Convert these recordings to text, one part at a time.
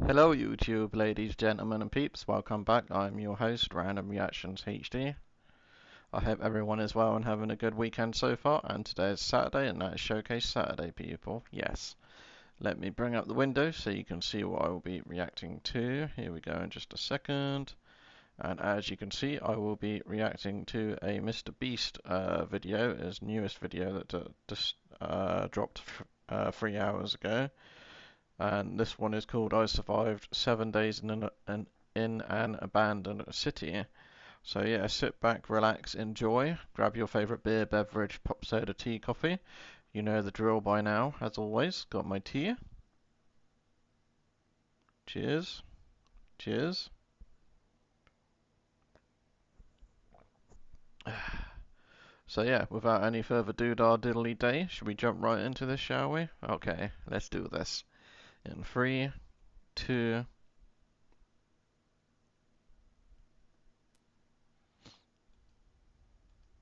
Hello YouTube, ladies, gentlemen and peeps, welcome back. I'm your host, Random Reactions HD. I hope everyone is well and having a good weekend so far, and today is Saturday and that is Showcase Saturday, people. Yes. Let me bring up the window so you can see what I will be reacting to. Here we go in just a second. And as you can see, I will be reacting to a MrBeast video, his newest video that just dropped 3 hours ago. And this one is called I Survived 7 Days in an Abandoned City. So yeah, sit back, relax, enjoy, grab your favourite beer, beverage, pop soda, tea, coffee. You know the drill by now, as always. Got my tea. Cheers. Cheers. So yeah, without any further doodah diddly day, should we jump right into this, shall we? Okay, let's do this. In 3, 2...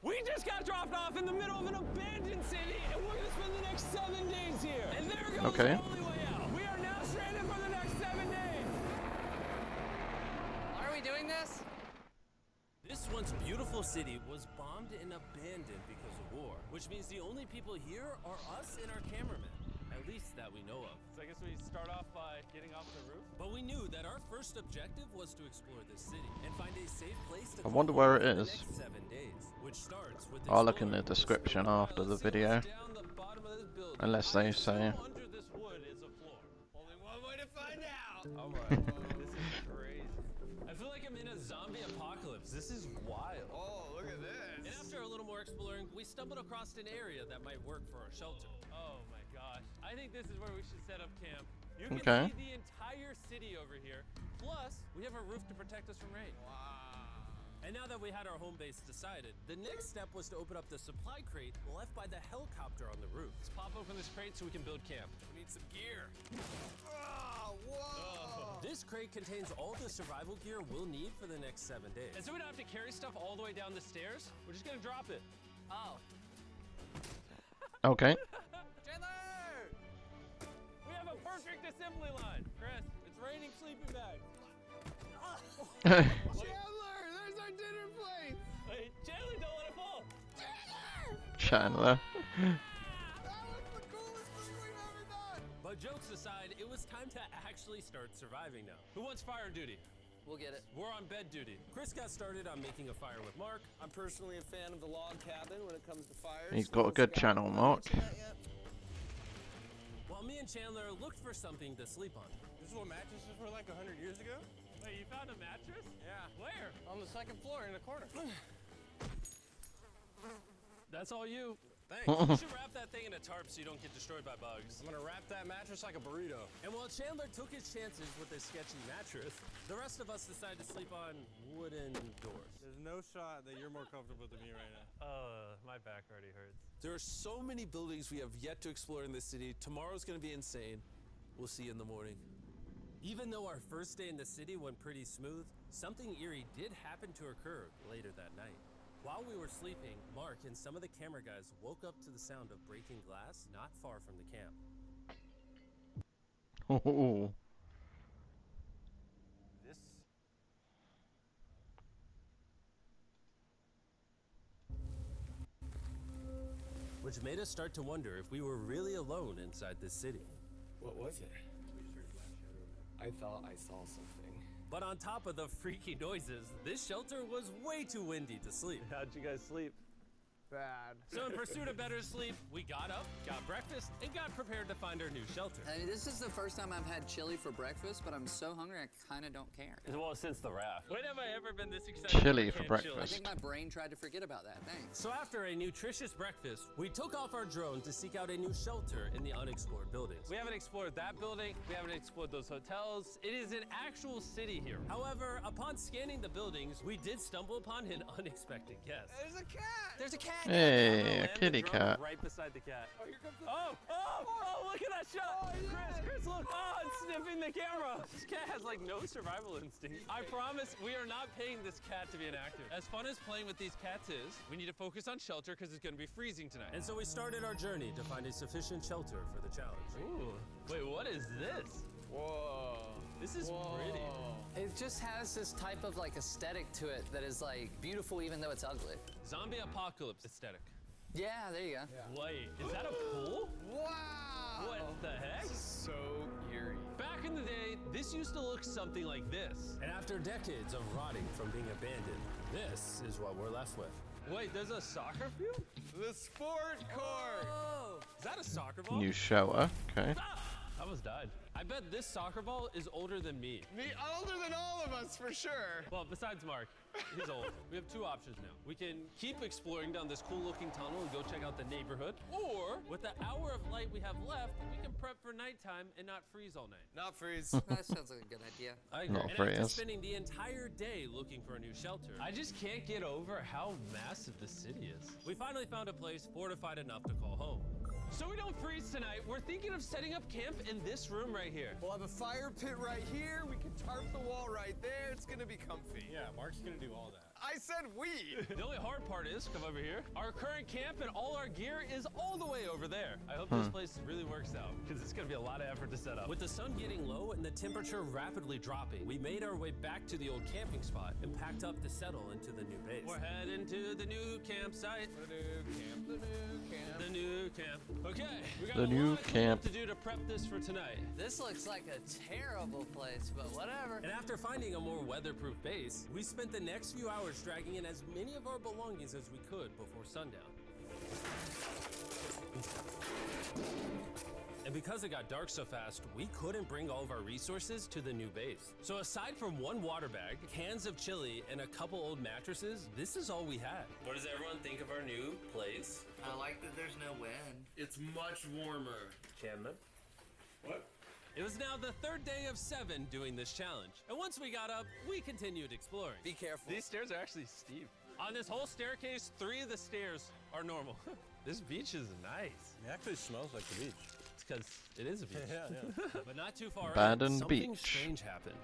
We just got dropped off in the middle of an abandoned city, and we're gonna spend the next 7 days here. And there goes the only way out. We are now stranded for the next 7 days. Why are we doing this? This once beautiful city was bombed and abandoned because of war, which means the only people here are us and our cameraman. At least that we know of. So I guess we start off by getting off the roof? But we knew that our first objective was to explore this city and find a safe place to I wonder where it for the is. next 7 days, which starts with I'll look in the description after the video. Unless they say. Under this wood is a floor. Only one way to find out. All right. This is crazy. I feel like I'm in a zombie apocalypse. This is wild. Oh, look at this. And after a little more exploring, we stumbled across an area that might work for our shelter. Oh my gosh. I think this is where we should set up camp. You can see the entire city over here. Plus, we have a roof to protect us from rain. Wow. And now that we had our home base decided, the next step was to open up the supply crate left by the helicopter on the roof. Let's pop open this crate so we can build camp. We need some gear. Oh, whoa. This crate contains all the survival gear we'll need for the next 7 days. And so we don't have to carry stuff all the way down the stairs. We're just gonna drop it. Oh. Okay. Chandler! We have a perfect assembly line. Chris, it's raining sleeping bags. Chandler, there's our dinner plate. Wait, Chandler, don't let it fall. Chandler. That was the coolest thing we've ever done. But jokes aside, it was time to actually start surviving now. Who wants fire duty? We'll get it. We're on bed duty. Chris got started on making a fire with Mark. I'm personally a fan of the log cabin when it comes to fires. He's got a good channel, Mark. While me and Chandler looked for something to sleep on. This is what mattresses were like 100 years ago? Wait, you found a mattress? Yeah. Where? On the second floor in the corner. That's all you. Thanks. You should wrap that thing in a tarp so you don't get destroyed by bugs. I'm gonna wrap that mattress like a burrito. And while Chandler took his chances with his sketchy mattress, the rest of us decided to sleep on wooden doors. There's no shot that you're more comfortable than me right now. My back already hurts. There are so many buildings we have yet to explore in this city. Tomorrow's gonna be insane. We'll see you in the morning. Even though our first day in the city went pretty smooth, something eerie did happen to occur later that night. While we were sleeping, Mark and some of the camera guys woke up to the sound of breaking glass not far from the camp. Oh. This. Which made us start to wonder if we were really alone inside this city. What was it? I thought I saw something. But on top of the freaky noises, this shelter was way too windy to sleep. How'd you guys sleep? Bad. So in pursuit of better sleep, we got up, got breakfast, and got prepared to find our new shelter. I mean, this is the first time I've had chili for breakfast, but I'm so hungry I kind of don't care. Well, since the raft. When have I ever been this excited? Chili for I breakfast. think my brain tried to forget about that. Thanks. So after a nutritious breakfast, we took off our drone to seek out a new shelter in the unexplored buildings. We haven't explored that building. We haven't explored those hotels. It is an actual city here. However, upon scanning the buildings, we did stumble upon an unexpected guest. There's a cat! There's a cat. Hey, a Land the kitty drone cat. right beside the cat. Oh, here comes the... Oh, look at that shot. Oh, yeah. Chris, look. Oh, it's sniffing the camera. This cat has like no survival instinct. I promise we are not paying this cat to be inactive. As fun as playing with these cats is, we need to focus on shelter because it's going to be freezing tonight. And so we started our journey to find a sufficient shelter for the challenge. Ooh, wait, what is this? Whoa. This is pretty. It just has this type of like aesthetic to it that is like beautiful even though it's ugly. Zombie apocalypse aesthetic. Yeah, there you go. Wait, is that a pool? Wow! What the heck? So eerie. Back in the day, this used to look something like this. And after decades of rotting from being abandoned, this is what we're left with. Wait, there's a soccer field? The sport court! Oh, is that a soccer ball? New shelter. Okay. Ah, I almost died. I bet this soccer ball is older than me. Me older than all of us, for sure. Well, besides Mark, he's old. We have two options now. We can keep exploring down this cool looking tunnel and go check out the neighborhood, or with the hour of light we have left, we can prep for nighttime and not freeze all night. Not freeze. That sounds like a good idea. I agree. Not And freeze. after spending the entire day looking for a new shelter, I just can't get over how massive the city is. We finally found a place fortified enough to call home. So we don't freeze tonight, we're thinking of setting up camp in this room right here. We'll have a fire pit right here. We can tarp the wall right there. It's gonna be comfy. Yeah, Mark's gonna do all that. I said we. The only hard part is, come over here, our current camp and all our gear is all the way over there. I hope this place really works out, because it's gonna be a lot of effort to set up. With the sun getting low and the temperature rapidly dropping, we made our way back to the old camping spot and packed up to settle into the new base. We're heading to the new campsite. The new camp. The new camp. The new camp. Okay, we got The a new lot of cleanup camp. to do to prep this for tonight. This looks like a terrible place, but whatever. And after finding a more weatherproof base, we spent the next few hours dragging in as many of our belongings as we could before sundown. And because it got dark so fast, we couldn't bring all of our resources to the new base. So aside from one water bag, cans of chili, and a couple old mattresses, this is all we had. What does everyone think of our new place? I like that there's no wind. It's much warmer. Chandler? What? It was now the third day of 7 doing this challenge. And once we got up, we continued exploring. Be careful. These stairs are actually steep. On this whole staircase, 3 of the stairs are normal. This beach is nice. It actually smells like the beach. It's because it is a beach. Yeah. But not too far Abandoned in, something beach. strange happened.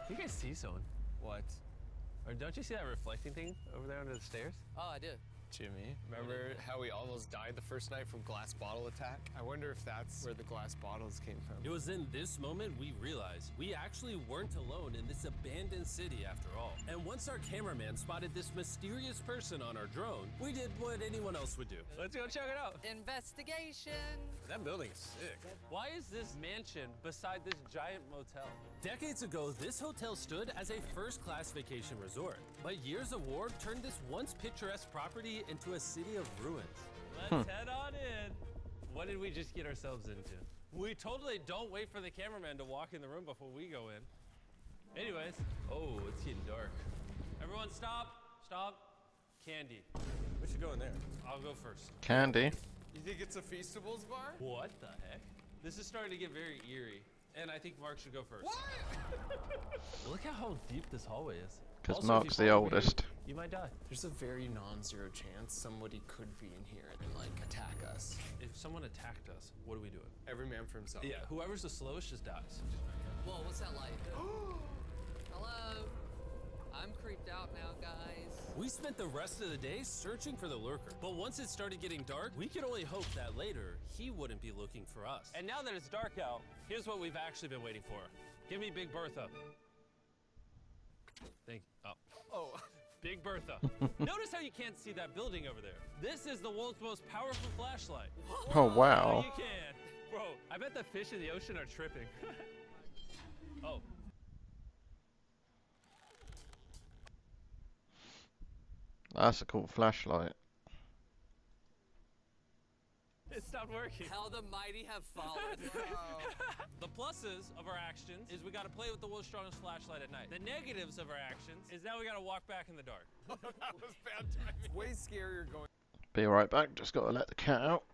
You guys see someone? What? Or don't you see that reflecting thing over there under the stairs? Oh, I do. Jimmy, remember how we almost died the first night from glass bottle attack? I wonder if that's where the glass bottles came from. It was in this moment we realized we actually weren't alone in this abandoned city after all. And once our cameraman spotted this mysterious person on our drone, we did what anyone else would do. Let's go check it out. Investigation. That building is sick. Why is this mansion beside this giant motel? Decades ago, this hotel stood as a first-class vacation resort. But years of war turned this once picturesque property into a city of ruins. Let's head on in. What did we just get ourselves into? We totally don't wait for the cameraman to walk in the room before we go in. Anyways, oh, it's getting dark. Everyone stop, stop. Candy. We should go in there. I'll go first. Candy. You think it's a Feastables bar? What the heck? This is starting to get very eerie. And I think Mark should go first. What? Look at how deep this hallway is. Because Also, if Mark's you the fall over here, oldest. You might die. There's a very non-zero chance somebody could be in here and like attack us. If someone attacked us, what are we doing? Every man for himself. Yeah, whoever's the slowest just dies. Whoa, what's that light? Hello. I'm creeped out now, guys. We spent the rest of the day searching for the lurker, but once it started getting dark, we could only hope that later he wouldn't be looking for us. And now that it's dark out, here's what we've actually been waiting for. Give me Big Bertha. Thank you. Oh. Big Bertha. Notice how you can't see that building over there. This is the world's most powerful flashlight. Oh, wow. You can. Bro, I bet the fish in the ocean are tripping. Oh. That's a cool flashlight. It stopped working. How the mighty have fallen. The pluses of our actions is we got to play with the world's strongest flashlight at night. The negatives of our actions is now we got to walk back in the dark. That was bad timing. Way scarier going. Be right back. Just got to let the cat out.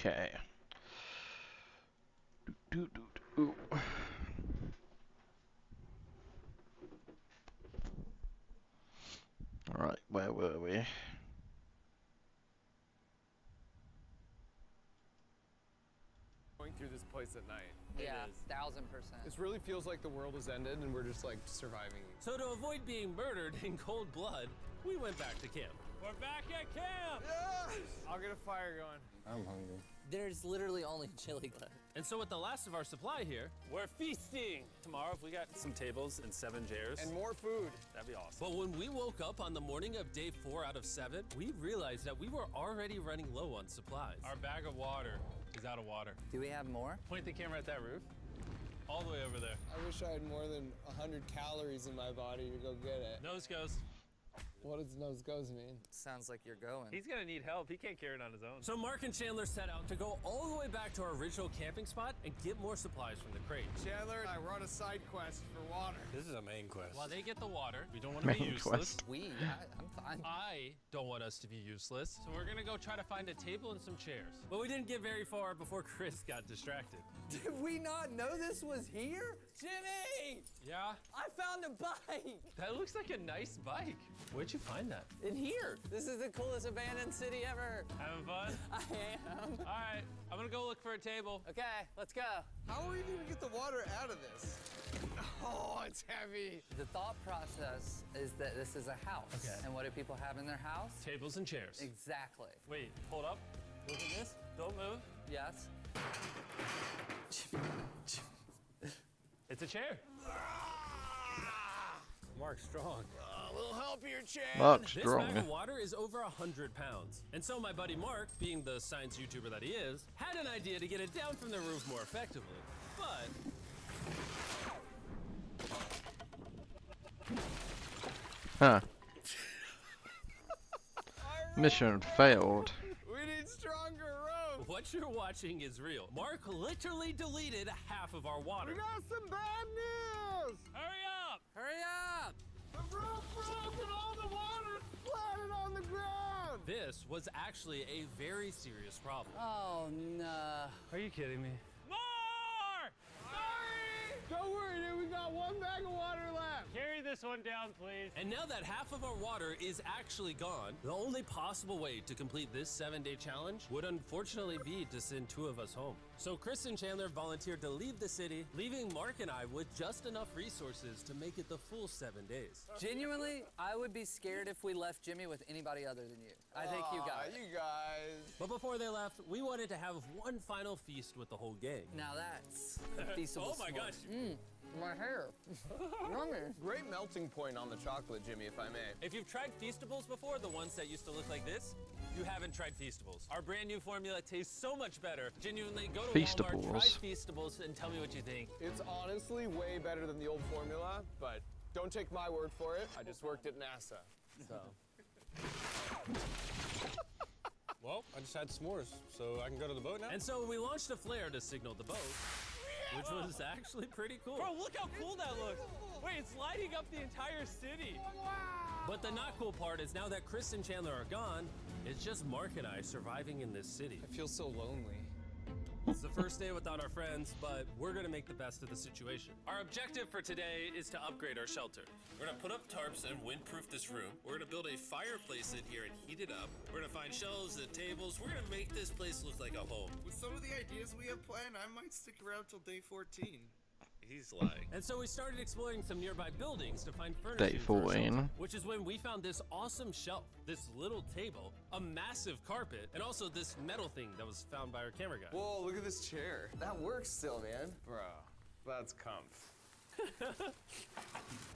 Okay. Right, where were we? Going through this place at night. Yeah, is. 1000%. This really feels like the world has ended and we're just like surviving. So to avoid being murdered in cold blood, we went back to camp. We're back at camp! I'll get a fire going. I'm hungry. There's literally only chili left. And so with the last of our supply here, we're feasting. Tomorrow, if we got some tables and 7 chairs, And more food. that'd be awesome. But when we woke up on the morning of day 4 out of 7, we realized that we were already running low on supplies. Our bag of water is out of water. Do we have more? Point the camera at that roof. All the way over there. I wish I had more than 100 calories in my body to go get it. Nose goes. What does nose goes mean? Sounds like you're going. He's gonna need help. He can't carry it on his own. So Mark and Chandler set out to go all the way back to our original camping spot and get more supplies from the crate. Chandler and I were on a side quest for water. This is a main quest. While they get the water, we don't want to be Main useless. quest. I'm fine. I don't want us to be useless, so we're gonna go try to find a table and some chairs. But we didn't get very far before Chris got distracted. Did we not know this was here? Jimmy! Yeah? I found a bike! That looks like a nice bike. Where'd you find that? In here. This is the coolest abandoned city ever. Having fun? I am. All right, I'm gonna go look for a table. Okay, let's go. How are we even gonna get the water out of this? Oh, it's heavy. The thought process is that this is a house. Okay. And what do people have in their house? Tables and chairs. Exactly. Wait, hold up. Look at this. Don't move. Yes. It's a chair. Mark strong. A little help here, Chad. Mark's This strong. bag of water is over 100 pounds. And so my buddy Mark, being the science YouTuber that he is, had an idea to get it down from the roof more effectively. But Huh. Mission failed. We need stronger rope. what you're watching is real. Mark literally deleted half of our water. got some bad news. Hurry up! Hurry up! The rope broke and all the water splattered on the ground. This was actually a very serious problem. Oh, no. Are you kidding me? More! Sorry. Don't worry, dude. We got one bag of water left. Carry this one down, please. And now that half of our water is actually gone, the only possible way to complete this 7-day challenge would unfortunately be to send 2 of us home. So Chris and Chandler volunteered to leave the city, leaving Mark and I with just enough resources to make it the full 7 days. Genuinely, I would be scared if we left Jimmy with anybody other than you. I think you got it. You guys. But before they left, we wanted to have one final feast with the whole gang. Now that's a feastable Oh my s'more. gosh. My hair. Yummy. Great melting point on the chocolate, Jimmy, if I may. If you've tried Feastables before, the ones that used to look like this, you haven't tried Feastables. Our brand new formula tastes so much better. Genuinely, go to Walmart, try Feastables. Feastables, and tell me what you think. It's honestly way better than the old formula, but don't take my word for it. I just worked at NASA, so. Well, I just had s'mores, so I can go to the boat now? And so we launched a flare to signal the boat, which was actually pretty cool. Bro, look how cool that looks. Wait, it's lighting up the entire city. But the not cool part is now that Chris and Chandler are gone, it's just Mark and I surviving in this city. I feel so lonely. It's the first day without our friends, but we're gonna make the best of the situation. Our objective for today is to upgrade our shelter. We're gonna put up tarps and windproof this room. We're gonna build a fireplace in here and heat it up. We're gonna find shelves and tables. We're gonna make this place look like a home. With some of the ideas we have planned, I might stick around till day 14. He's lying. And so we started exploring some nearby buildings to find furniture. Day 14. Which is when we found this awesome shelf, this little table, a massive carpet, and also this metal thing that was found by our camera guy. Whoa, look at this chair. That works still, man. Bro, that's comf.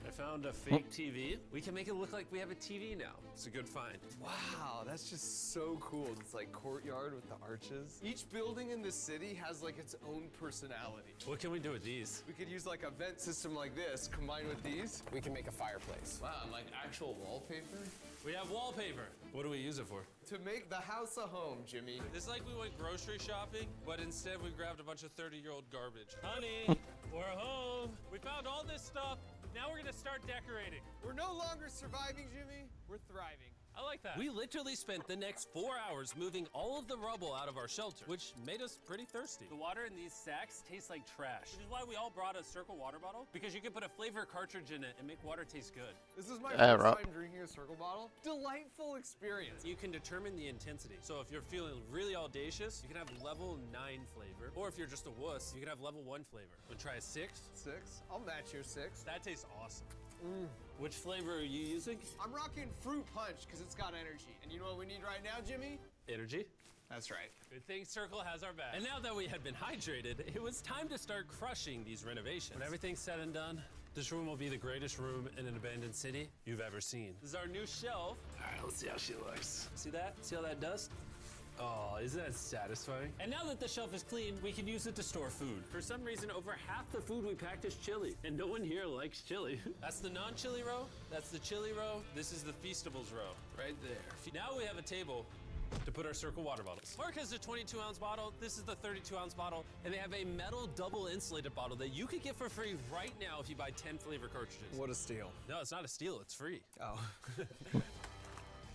I found a fake TV. We can make it look like we have a TV now. It's a good find. Wow, that's just so cool. It's like courtyard with the arches. Each building in this city has like its own personality. What can we do with these? We could use like a vent system like this combined with these. We can make a fireplace. Wow, and like actual wallpaper? We have wallpaper. What do we use it for? To make the house a home, Jimmy. It's like we went grocery shopping, but instead we grabbed a bunch of 30-year-old garbage. Honey, we're home. We found all this stuff. Now we're gonna start decorating. We're no longer surviving, Jimmy. We're thriving. I like that. We literally spent the next 4 hours moving all of the rubble out of our shelter, which made us pretty thirsty. The water in these sacks tastes like trash, which is why we all brought a Circle water bottle, because you can put a flavor cartridge in it and make water taste good. This is my Air first up. time drinking a Circle bottle. Delightful experience. You can determine the intensity. So if you're feeling really audacious, you can have level 9 flavor. Or if you're just a wuss, you can have level 1 flavor. Wanna try a 6? 6? I'll match your 6. That tastes awesome. Which flavor are you using? I'm rocking Fruit Punch because it's got energy. And you know what we need right now, Jimmy? Energy. That's right. Good thing Circle has our back. And now that we had been hydrated, it was time to start crushing these renovations. When everything's said and done, this room will be the greatest room in an abandoned city you've ever seen. This is our new shelf. All right, let's see how she looks. See that? See all that dust? Oh, isn't that satisfying? And now that the shelf is clean, we can use it to store food. For some reason, over half the food we packed is chili, and no one here likes chili. That's the non-chili row, that's the chili row, this is the Feastables row, right there. Now we have a table to put our Circle water bottles. Mark has a 22-ounce bottle, this is the 32-ounce bottle, and they have a metal double insulated bottle that you could get for free right now if you buy 10 flavor cartridges. What a steal. No, it's not a steal, it's free. Oh.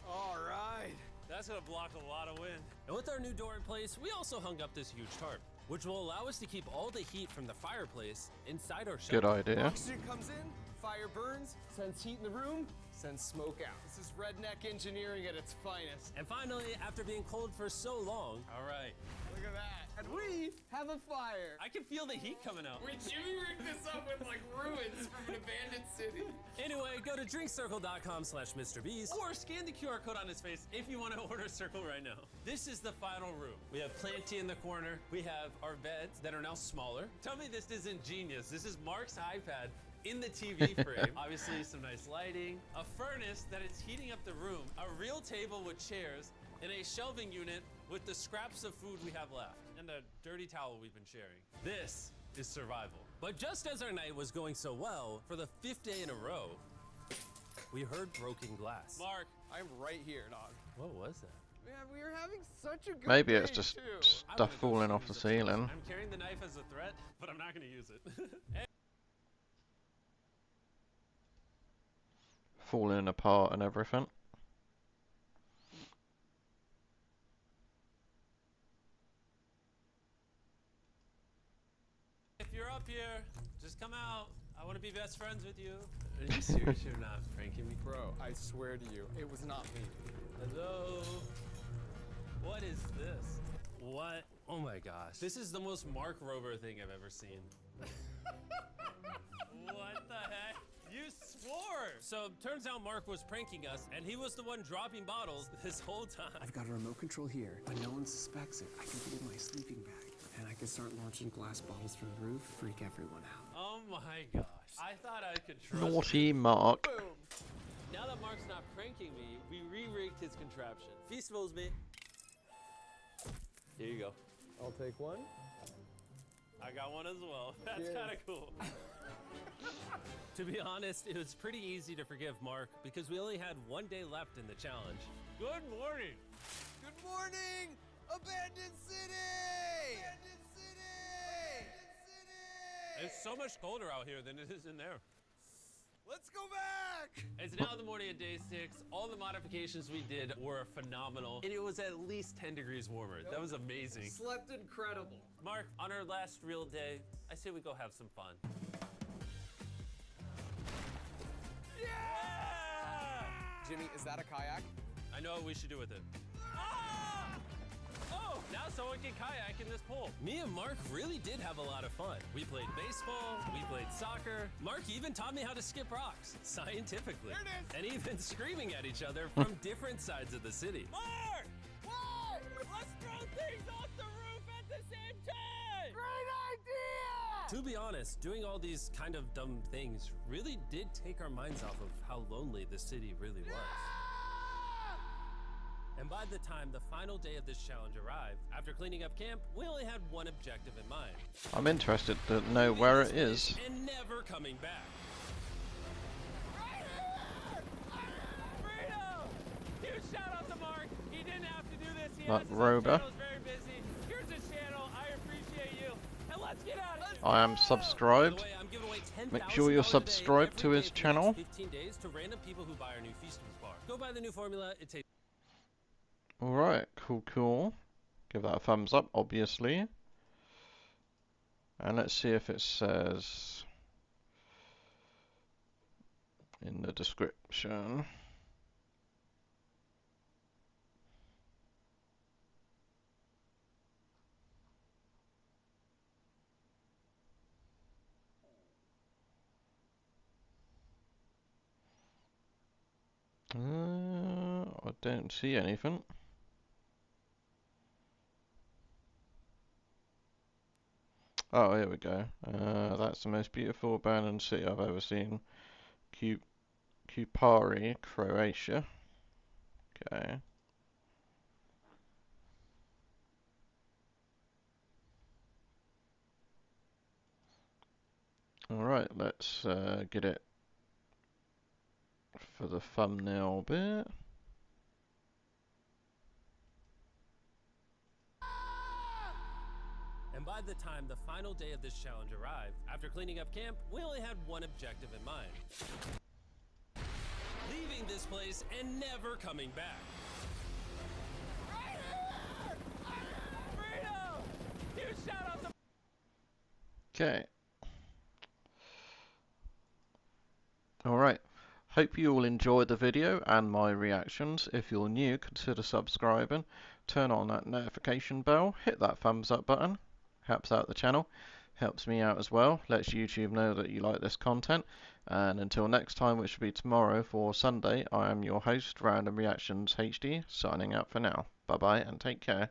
All right. That's gonna block a lot of wind. And with our new door in place, we also hung up this huge tarp, which will allow us to keep all the heat from the fireplace inside our shelter. Good idea. Oxygen comes in, fire burns, sends heat in the room, sends smoke out. This is redneck engineering at its finest. And finally, after being cold for so long, all right. Look at that. And we have a fire. I can feel the heat coming out. Wait, Jimmy rigged this up with like ruins from an abandoned city. Anyway, go to drinkcircle.com/MrBeast or scan the QR code on his face if you want to order Circle right now. This is the final room. We have Planty in the corner. We have our beds that are now smaller. Tell me this isn't genius. This is Mark's iPad in the TV frame. Obviously some nice lighting, a furnace that is heating up the room, a real table with chairs, and a shelving unit with the scraps of food we have left, and a dirty towel we've been sharing. This is survival. But just as our night was going so well, for the 5th day in a row, we heard broken glass. Mark, I'm right here, dog. what was that? Man, we are having such a good Maybe day, it's just too. stuff falling off the ceiling. I'm carrying the knife as a threat, but I'm not gonna use it. Falling apart and everything. If you're up here, just come out. I want to be best friends with you. Are you serious? You're not pranking me? Bro, I swear to you, it was not me. Hello? What is this? What? Oh my gosh. This is the most Mark Rover thing I've ever seen. What the heck? You swore! So, turns out Mark was pranking us, and he was the one dropping bottles this whole time. I've got a remote control here, but no one suspects it. I can put it in my sleeping bag, and I can start launching glass bottles from the roof, freak everyone out. Oh my gosh. I thought I could trust Naughty Mark. Boom. Now that Mark's not pranking me, we re-rigged his contraption. Feastables me. Here you go. I'll take one. I got one as well. That's Cheers. kind of cool. To be honest, it was pretty easy to forgive Mark because we only had 1 day left in the challenge. Good morning. Good morning, abandoned city! Abandoned city! Abandoned city! It's so much colder out here than it is in there. Let's go back! It's now the morning of day 6. All the modifications we did were phenomenal, and it was at least 10 degrees warmer. That was amazing. Slept incredible. Mark, on our last real day, I say we go have some fun. Yeah! Jimmy, is that a kayak? I know what we should do with it. Ah! Oh, now someone can kayak in this pool. Me and Mark really did have a lot of fun. We played baseball, we played soccer. Mark even taught me how to skip rocks, scientifically. There it is. And even screaming at each other from different sides of the city. Mark! Whoa! Let's throw things off the roof at the same time! Great idea! To be honest, doing all these kind of dumb things really did take our minds off of how lonely the city really was. And by the time the final day of this challenge arrived, after cleaning up camp, we only had one objective in mind. I'm interested to know where it is. And never coming back. Freedom! Huge shout out to Mark. He didn't have to do this. He That has his Rover. own channel, is very busy. Here's his channel. I appreciate you. And let's get out of here. I am By subscribed. the way, I'm giving away 10 Make sure you're subscribed to his channel. 15 days to random people who buy our new Feastables bar. Go buy the new formula. It tastes. Alright, cool. Give that a thumbs up, obviously. And let's see if it says in the description. I don't see anything. Oh, here we go. That's the most beautiful abandoned city I've ever seen. Kupari, Croatia. Okay. Alright, let's get it for the thumbnail bit. And by the time the final day of this challenge arrived, after cleaning up camp, we only had one objective in mind. Leaving this place and never coming back. Okay. Alright. Hope you all enjoyed the video and my reactions. If you're new, consider subscribing. Turn on that notification bell. Hit that thumbs up button. Helps out the channel. Helps me out as well. Lets YouTube know that you like this content. And until next time, which will be tomorrow for Sunday, I am your host, Random Reactions HD, signing out for now. Bye bye and take care.